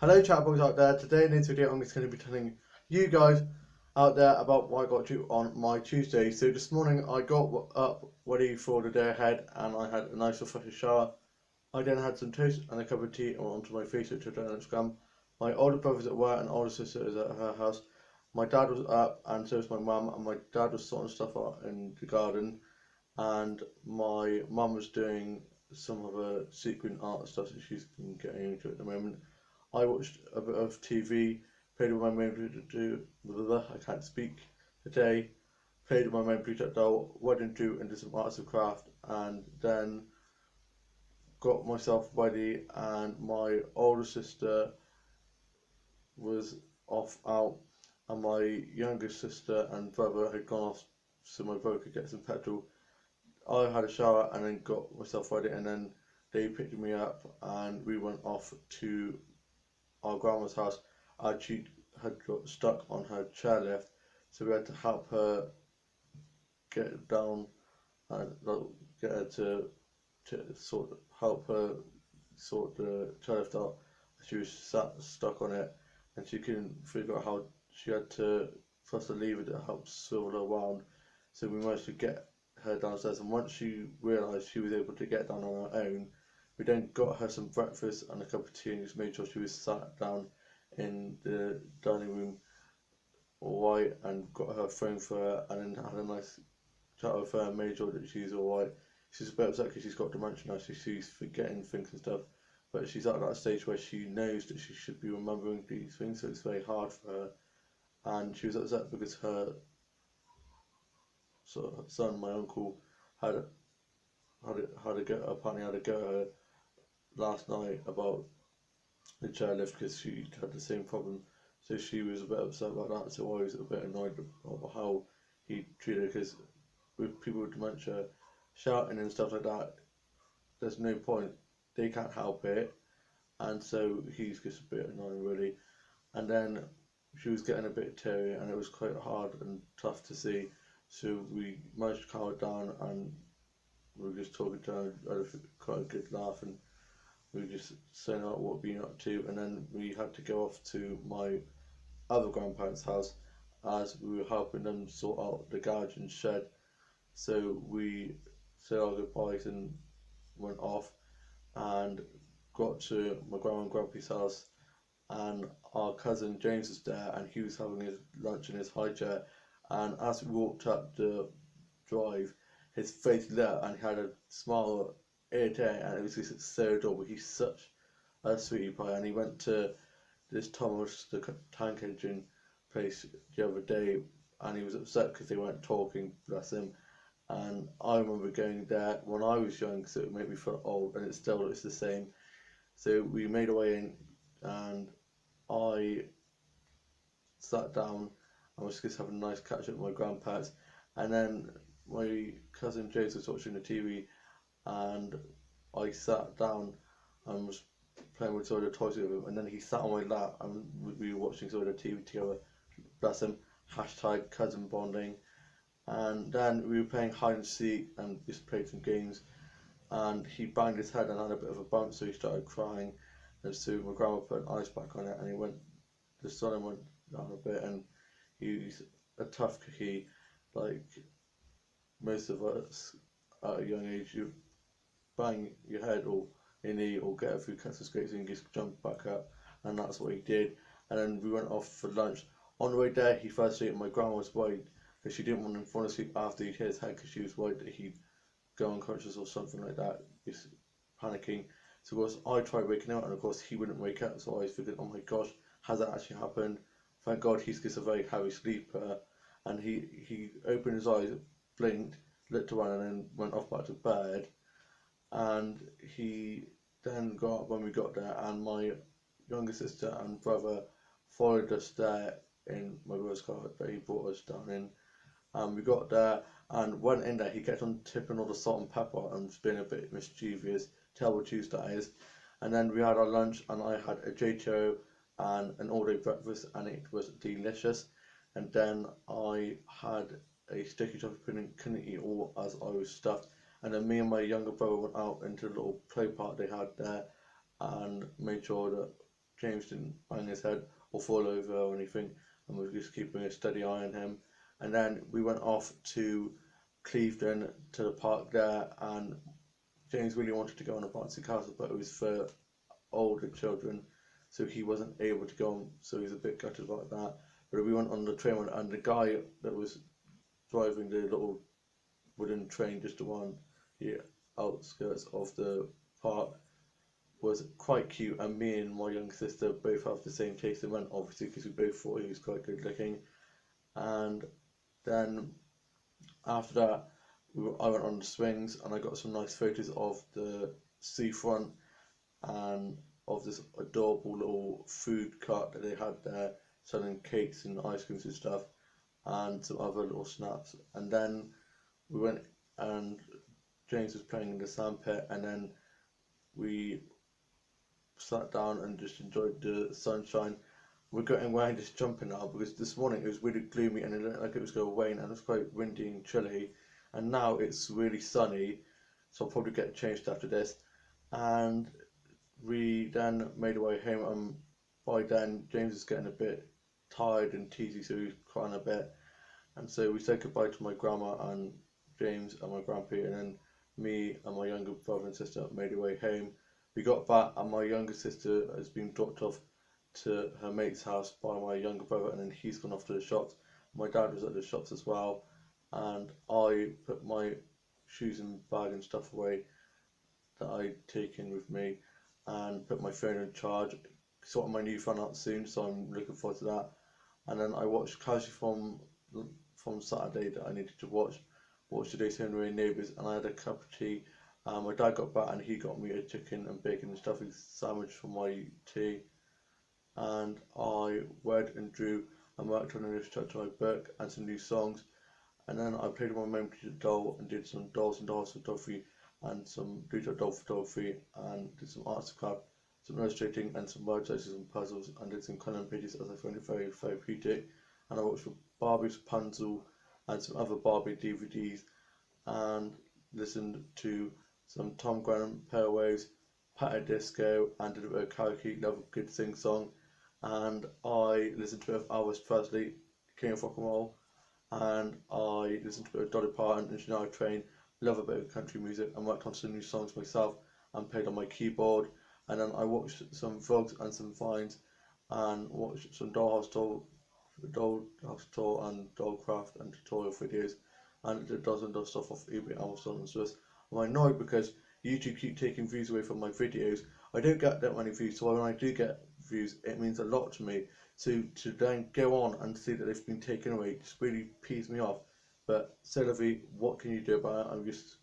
Hello chatboys out there, today in this video I'm just going to be telling you guys out there about what I got to on my Tuesday. So this morning I got up ready for the day ahead and I had a nice refreshing shower. I then had some toast and a cup of tea and went onto my Facebook, Twitter and Instagram. My older brother's at work and older sister is at her house. My dad was up and so was my mum, and my dad was sorting stuff out in the garden, and my mum was doing some of her sequin art stuff that she's been getting into at the moment. I watched a bit of TV, played with my main blue I can't speak today, played with my main blue doll, went into and did some arts and craft, and then got myself ready. And my older sister was off out, and my younger sister and brother had gone off so my brother could get some petrol. I had a shower and then got myself ready, and then they picked me up and we went off to our grandma's house. She had got stuck on her chairlift, so we had to help her get down and get her to help her sort the chairlift out. She was stuck on it, and she couldn't figure out how she had to press the lever to help swivel her around. So we managed to get her downstairs, and once she realised she was able to get down on her own, we then got her some breakfast and a cup of tea and just made sure she was sat down in the dining room alright, and got her phone for her, and then had a nice chat with her and made sure that she's alright. She's a bit upset because she's got dementia now, so she's forgetting things and stuff, but she's at that stage where she knows that she should be remembering these things, so it's very hard for her. And she was upset because her son, my uncle, had had a go apparently had a go at her last night about the chairlift because she had the same problem. So she was a bit upset about that. So I was a bit annoyed about how he treated her, because with people with dementia shouting and stuff like that, there's no point. They can't help it, and so he's just a bit annoying really. And then she was getting a bit teary, and it was quite hard and tough to see. So we managed to calm her down, and we were just talking to her. I had quite a good laugh, and we were just saying out what we've been up to. And then we had to go off to my other grandparents' house as we were helping them sort out the garage and shed. So we said our goodbyes and went off and got to my grandma and grandpa's house, and our cousin James was there, and he was having his lunch in his high chair. And as we walked up the drive, his face lit up and he had a smile ear to ear, and it was just so adorable. He's such a sweetie pie, and he went to this Thomas the Tank Engine place the other day, and he was upset because they weren't talking, bless him. And I remember going there when I was young, so it made me feel old, and it's the same. So we made our way in, and I sat down and was just having a nice catch up with my grandparents. And then my cousin James was watching the TV, and I sat down and was playing with some of the toys with him. And then he sat on my lap, and we were watching some of the TV together. Bless him. Hashtag cousin bonding. And then we were playing hide and seek and just played some games. And he banged his head and had a bit of a bump, so he started crying. And so my grandma put an ice pack on it, and the sun went down a bit, and he's a tough cookie. Like most of us at a young age, you bang your head or your knee or get a few cuts of scrapes and you just jump back up, and that's what he did. And then we went off for lunch. On the way there, he first ate my grandma was worried because she didn't want him to fall asleep after he'd hit his head, because she was worried that he'd go unconscious or something like that, just panicking. So of course I tried waking him up, and of course he wouldn't wake up. So I figured, oh my gosh, has that actually happened? Thank God he's just a very heavy sleeper. And he opened his eyes, blinked, looked around, and then went off back to bed. And he then got up when we got there, and my younger sister and brother followed us there in my brother's car that he brought us down in. And we got there and went in there. He kept on tipping all the salt and pepper and being a bit mischievous, terrible Tuesday that is. And then we had our lunch, and I had a JTO and an all-day breakfast, and it was delicious. And then I had a sticky toffee pudding, couldn't eat all as I was stuffed. And then me and my younger brother went out into a little play park they had there, and made sure that James didn't bang his head or fall over or anything, and we were just keeping a steady eye on him. And then we went off to Clevedon to the park there, and James really wanted to go on a bouncy castle, but it was for older children, so he wasn't able to go on, so he was a bit gutted about that. But we went on the train, and the guy that was driving the little wooden train just around the outskirts of the park was quite cute, and me and my young sister both have the same taste in men, obviously, because we both thought he was quite good looking. And then after that, I went on the swings, and I got some nice photos of the seafront and of this adorable little food cart that they had there, selling cakes and ice creams and stuff, and some other little snaps. And then we went, and James was playing in the sandpit, and then we sat down and just enjoyed the sunshine. We're getting wearing this jumper now because this morning it was really gloomy and it looked like it was going to rain, and it was quite windy and chilly. And now it's really sunny, so I'll probably get changed after this. And we then made our way home, and by then James was getting a bit tired and teasy, so he was crying a bit. And so we said goodbye to my grandma and James and my grandpa, and then me and my younger brother and sister made our way home. We got back, and my younger sister has been dropped off to her mate's house by my younger brother, and then he's gone off to the shops. My dad was at the shops as well, and I put my shoes and bag and stuff away that I'd taken with me, and put my phone in charge. Sorting my new phone out soon, so I'm looking forward to that. And then I watched casually from Saturday that I needed to watch today's Henry and Neighbours, and I had a cup of tea. My dad got back and he got me a chicken and bacon and stuffing sandwich for my tea, and I read and drew and worked on an illustration of my book and some new songs. And then I played with my memory doll and did some dolls and dolls photography and some digital doll photography, and did some arts and craft, some illustrating and some word choices and puzzles, and did some colouring pages as I found it very therapeutic. And I watched Barbie's Rapunzel and some other Barbie DVDs, and listened to some Tom Grennan, Pale Waves, Patti Disco, and did a bit of karaoke, love a good sing song. And I listened to a bit of Elvis Presley, King of Rock and Roll, and I listened to a bit of Dolly Parton and Shania Twain, love a bit of country music, and worked on some new songs myself and played on my keyboard. And then I watched some vlogs and some vines, and watched some dollhouse tour and dollcraft and tutorial videos, and did dozen of stuff off eBay, Amazon and Swiss. I'm annoyed because YouTube keep taking views away from my videos. I don't get that many views, so when I do get views, it means a lot to me. So to then go on and see that they've been taken away just really pees me off. But Sylvie, what can you do about it? I'm just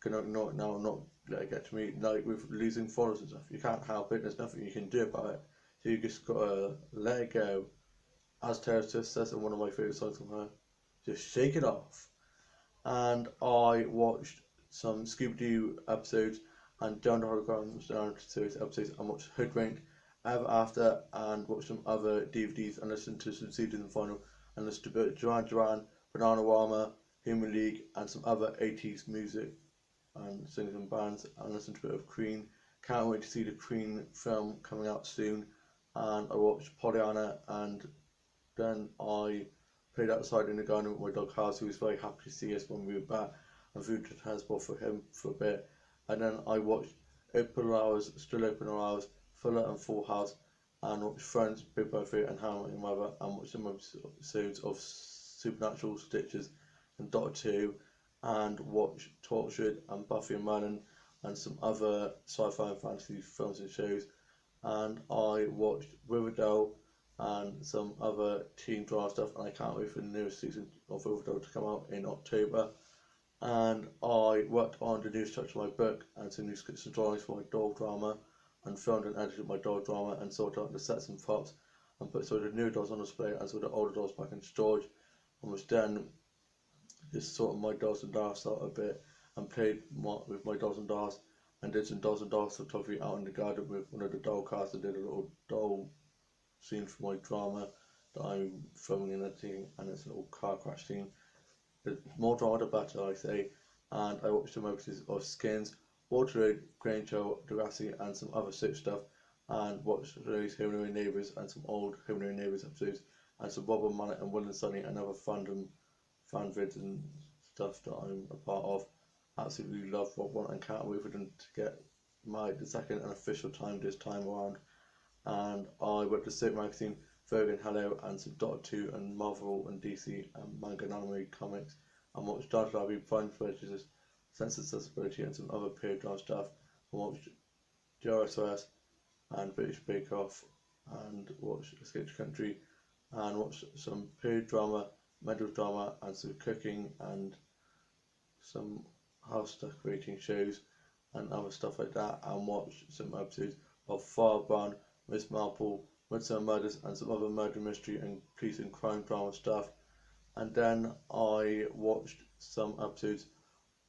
gonna ignore it now and not let it get to me. Like with losing followers and stuff, you can't help it. There's nothing you can do about it. So you just gotta let it go. As Taylor Swift says in one of my favourite songs from her, just shake it off. And I watched some Scooby Doo episodes and Down the Holograms Down series episodes, and watched Hoodwinked, Ever After, and watched some other DVDs and listened to some CDs and vinyl, and listened to a bit of Duran Duran, Bananarama, Human League, and some other 80s music and singers and bands, and listened to a bit of Queen. Can't wait to see the Queen film coming out soon. And I watched Pollyanna, and then I played outside in the garden with my dog House, who was very happy to see us when we were back, and food to transport for him for a bit. And then I watched Open Hours, Still Open Hours, Fuller and Full House, and watched Friends, Big Brother and How I Met Your Mother, and watched some episodes of Supernatural, Stitches and Doctor Who, and watched Tortured and Buffy and Merlin, and some other sci-fi and fantasy films and shows. And I watched Riverdale and some other teen drama stuff, and I can't wait for the newest season of Riverdale to come out in October. And I worked on the new structure of my book and some new scripts and drawings for my doll drama, and filmed and edited my doll drama, and sorted out the sets and props, and put some of the new dolls on display and some of the older dolls back in storage, and was then just sorting my dolls and dolls out a bit, and played with my dolls and dolls, and did some dolls and dolls photography out in the garden with one of the doll cars, and did a little doll scene for my drama that I'm filming in a thing, and it's a little car crash scene. The more drama the better, I say. And I watched some episodes of Skins, Water Road, Grange Hill, Degrassi, and some other soap stuff. and watch those Home and Away Neighbours and some old Home and Away Neighbours episodes, and some Bob and Mallet and Will and Sonny and other fan vids and stuff that I'm a part of. Absolutely love Rob One and can't wait for them to get the second and official time this time around. And I went to Soap Magazine, Vogue and Hello, and some Doctor 2 and Marvel and DC and manga and anime comics, and watched Downton Abbey, Prime Prejudice, Sense and Sensibility, and some other period drama stuff, and watched JRSOS and British Bake Off, and watched Escape to Country, and watched some period drama, medical drama, and some cooking and some house decorating shows and other stuff like that, and watched some episodes of Firebrand, Miss Marple, Midsummer Murders, and some other murder mystery and police and crime drama stuff. And then I watched some episodes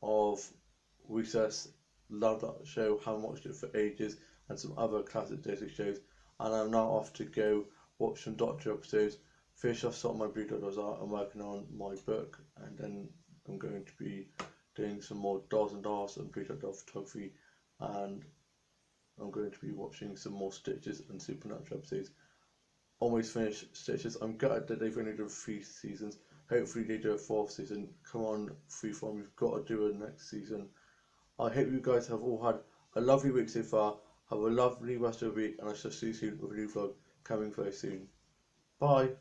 of Recess, loved that show, haven't watched it for ages, and some other classic Disney shows. And I'm now off to go watch some Doctor episodes, finish off sort of my Blue Dot art. I'm working on my book, and then I'm going to be doing some more Dolls and Dolls and Blue Dot photography, and I'm going to be watching some more Stitches and Supernatural episodes. Almost finished Stitches. I'm gutted that they've only done 3 seasons. Hopefully they do a 4th season. Come on, Freeform, you've got to do a next season. I hope you guys have all had a lovely week so far. Have a lovely rest of the week, and I shall see you soon with a new vlog coming very soon. Bye.